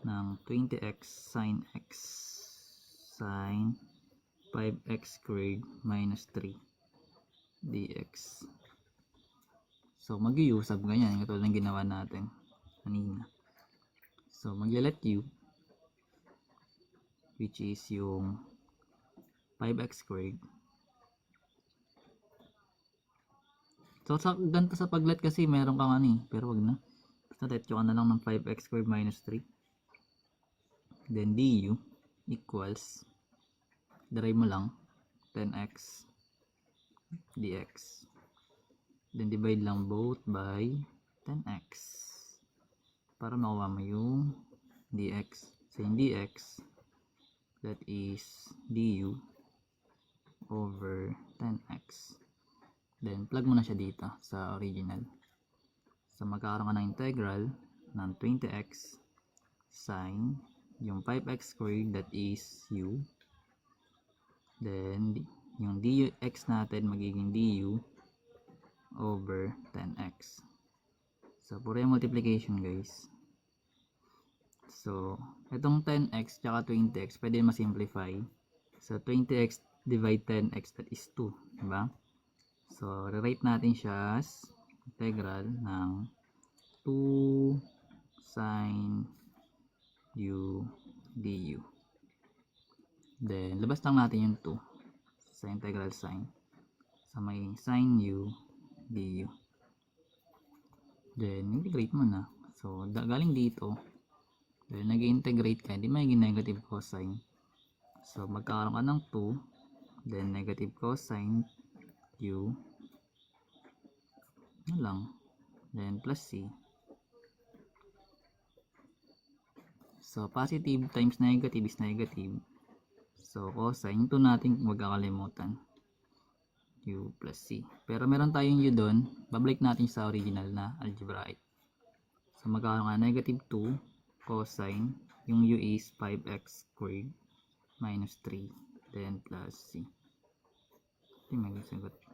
ng 20x sin x sin 5x squared minus 3 dx. So mag-iusab ganyan katulad ng ginawa natin kanina. So maglalet u, which is yung 5x squared. So ganito sa paglet kasi meron kang pero wag na. Basta let ka na lang ng 5x squared minus 3. Then du equals, derive mo lang 10x dx. Then divide lang both by 10x para makuha mo yung dx. So yung dx, that is du over 10x. Then plug mo na siya dito sa original. So magkakaroon ka ng integral ng 20x sin yung 5x squared, that is u. Then yung dx natin magiging du over 10x. So puro yung multiplication guys. So itong 10x tsaka 20x pwede ma-simplify. So 20x divide 10x, that is 2, diba? So rewrite natin siya as integral ng 2 sin u du. Then labas lang natin yung 2 sa integral sign. So may sin u du. Then integrate mo na. So galing dito, then nag-integrate ka, hindi magiging negative cosine. So magkakaroon ka ng 2, then negative cosine u na lang, then plus c. So positive times negative is negative. So cosine, ito natin huwag kakalimutan, u plus c. Pero meron tayong u doon, babalik natin sa original na algebraic. So magkakaroon ka negative 2 cosine, yung u is 5x squared minus 3, then plus c. Ito yung maging sagot.